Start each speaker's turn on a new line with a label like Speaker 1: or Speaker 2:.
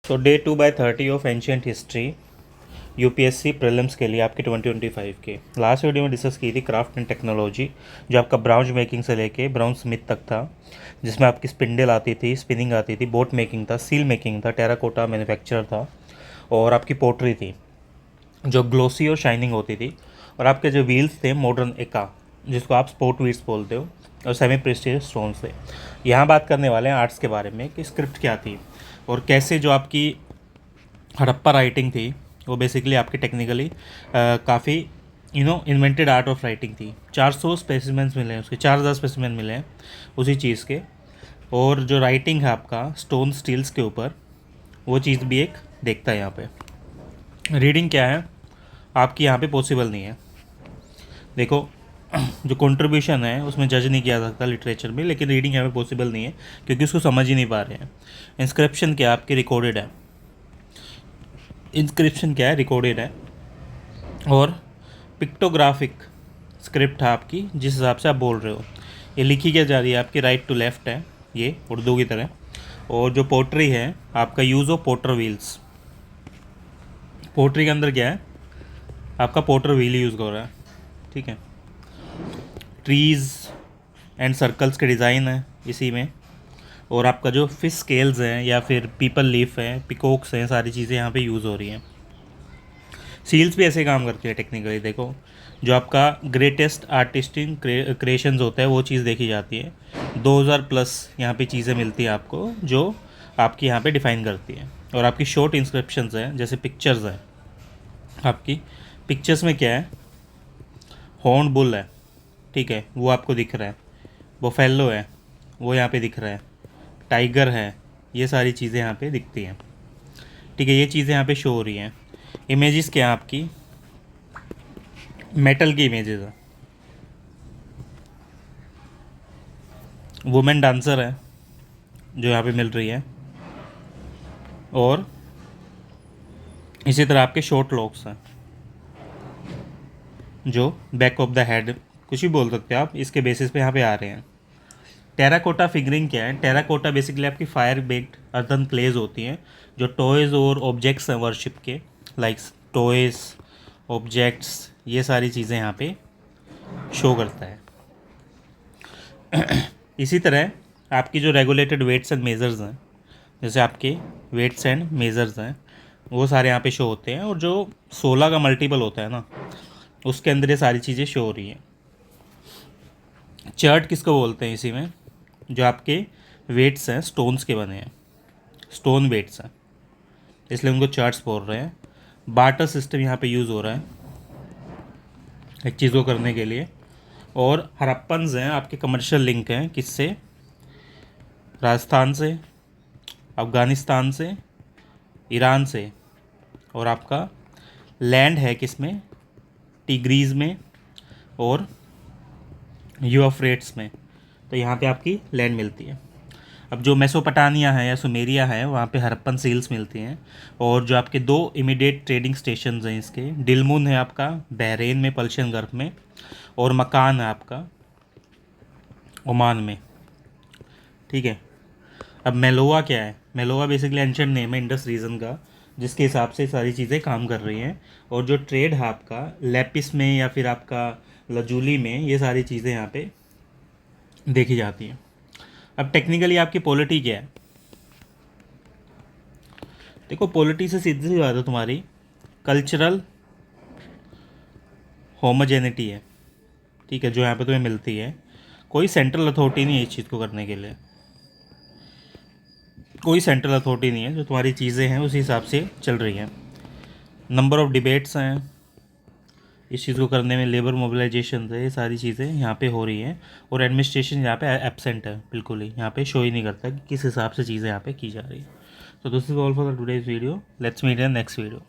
Speaker 1: So day 2/30 of ancient history UPSC prelims के लिए आपके 2025 के लास्ट वीडियो में डिस्कस की थी क्राफ्ट एंड टेक्नोलॉजी, जो आपका ब्राउन्ज मेकिंग से लेके ब्राउन स्मिथ तक था, जिसमें आपकी स्पिंडल आती थी, स्पिनिंग आती थी, बोट मेकिंग था, सील मेकिंग था, टेराकोटा मैन्युफैक्चर था और आपकी पोट्री थी जो ग्लोसी और शाइनिंग होती थी। और आपके जो व्हील्स थे मॉडर्न एका, जिसको आप स्पोर्ट व्हील्स बोलते हो, और सेमी प्रेस्टिजियस स्टोन से। यहाँ बात करने वाले हैं आर्ट्स के बारे में कि स्क्रिप्ट क्या थी और कैसे जो आपकी हड़प्पा राइटिंग थी वो बेसिकली आपकी टेक्निकली काफ़ी इन्वेंटेड आर्ट ऑफ राइटिंग थी। 400 स्पेसिमेंट्स मिले हैं उसके, 4000 स्पेसिमेंट मिले हैं उसी चीज़ के। और जो राइटिंग है आपका स्टोन स्टील्स के ऊपर, वो चीज़ भी एक देखता है यहाँ पे। रीडिंग क्या है आपकी यहाँ पे पॉसिबल नहीं है। देखो जो कंट्रीब्यूशन है उसमें जज नहीं किया जा सकता लिटरेचर में, लेकिन रीडिंग यहाँ पे पॉसिबल नहीं है क्योंकि उसको समझ ही नहीं पा रहे हैं। इंस्क्रिप्शन क्या आपकी रिकॉर्डेड है, इंस्क्रिप्शन क्या है रिकॉर्डेड है। और पिक्टोग्राफिक स्क्रिप्ट है आपकी, जिस हिसाब से आप बोल रहे हो। ये लिखी क्या जा रही है आपकी, राइट टू लेफ्ट है ये उर्दू की तरह। और जो पोट्री है आपका use of potter wheels. Pottery के अंदर क्या है आपका पोटर व्हील यूज़ हो रहा है, ठीक है। ट्रीज़ एंड सर्कल्स के डिज़ाइन है इसी में। और आपका जो फिश स्केल्स हैं या फिर पीपल लीफ है, पिकॉक्स हैं, सारी चीज़ें यहाँ पे यूज़ हो रही हैं। सील्स भी ऐसे काम करती है टेक्निकली। देखो जो आपका ग्रेटेस्ट आर्टिस्टिक क्रिएशंस होता है वो चीज़ देखी जाती है। 2000 प्लस यहाँ पे चीज़ें मिलती हैं आपको जो आपकी यहाँ पे डिफ़ाइन करती है। और आपकी शॉर्ट इंस्क्रिप्शंस हैं, जैसे पिक्चर्स हैं आपकी। पिक्चर्स में क्या है, हॉर्न बुल है, ठीक है, वो आपको दिख रहा है। बोफेलो है, वो यहाँ पे दिख रहा है। टाइगर है, ये सारी चीज़ें यहाँ पे दिखती हैं, ठीक है। ये चीज़ें यहाँ पे शो हो रही हैं। इमेजेस क्या हैं आपकी, मेटल की इमेजेस है। वुमेन डांसर है जो यहाँ पे मिल रही है। और इसी तरह आपके शॉर्ट लॉक्स हैं जो बैक ऑफ द हेड, कुछ भी बोल सकते हो आप, इसके बेसिस पे यहाँ पे आ रहे हैं। टेराकोटा फिगरिंग क्या है, टेराकोटा बेसिकली आपकी फायर बेक्ड अर्थन क्लेज होती हैं जो टॉयज़ और ऑब्जेक्ट्स हैं वर्शिप के, लाइक टॉयज़, ऑब्जेक्ट्स, ये सारी चीज़ें यहाँ पे शो करता है। इसी तरह आपकी जो रेगुलेटेड वेट्स एंड मेज़र्स हैं, जैसे आपके वेट्स एंड मेज़र्स हैं, वो सारे यहाँ पे शो होते हैं। और जो 16 का मल्टीपल होता है ना, उसके अंदर ये सारी चीज़ें शो हो रही हैं। चार्ट किसको बोलते हैं इसी में, जो आपके वेट्स हैं स्टोन्स के बने हैं, स्टोन वेट्स हैं, इसलिए उनको चार्ट्स बोल रहे हैं। बार्टर सिस्टम यहाँ पे यूज़ हो रहा है एक चीज़ को करने के लिए। और हड़प्पन्स हैं आपके कमर्शियल लिंक हैं किससे, राजस्थान से, अफ़गानिस्तान से, ईरान से। और आपका लैंड है किसमें, टिग्रीज़ में और यूफ्रेट्स में। तो यहाँ पे आपकी लैंड मिलती है। अब जो मेसोपोटामिया है या सुमेरिया है, वहाँ पे हड़प्पन सील्स मिलती हैं। और जो आपके दो इमीडिएट ट्रेडिंग स्टेशन हैं इसके, डिलमुन है आपका बहरेन में, पर्शियन गल्फ में, और मकान है आपका ओमान में, ठीक है। अब मेलोवा क्या है, मेलोवा बेसिकली एंशिएंट नेम है इंडस रीजन का, जिसके हिसाब से सारी चीज़ें काम कर रही हैं। और जो ट्रेड है आपका लेपिस में या फिर आपका लजूली में, ये सारी चीज़ें यहाँ पे देखी जाती हैं। अब टेक्निकली आपकी पॉलिटी क्या है, देखो पॉलिटी से सीधी सी बात है, तुम्हारी कल्चरल होमोजेनिटी है, ठीक है, जो यहाँ पे तुम्हें मिलती है। कोई सेंट्रल अथॉरिटी नहीं है इस चीज़ को करने के लिए, कोई सेंट्रल अथॉरिटी नहीं है, जो तुम्हारी चीज़ें हैं उसी हिसाब से चल रही हैं। नंबर ऑफ़ डिबेट्स हैं इस चीज़ को करने में, लेबर मोबिलाइजेशन है, ये सारी चीज़ें यहाँ पे हो रही हैं। और एडमिनिस्ट्रेशन यहाँ पे एब्सेंट है, बिल्कुल ही यहाँ पे शो ही नहीं करता कि किस हिसाब से चीज़ें यहाँ पे की जा रही है। तो this is all for the today's video, let's meet in next video.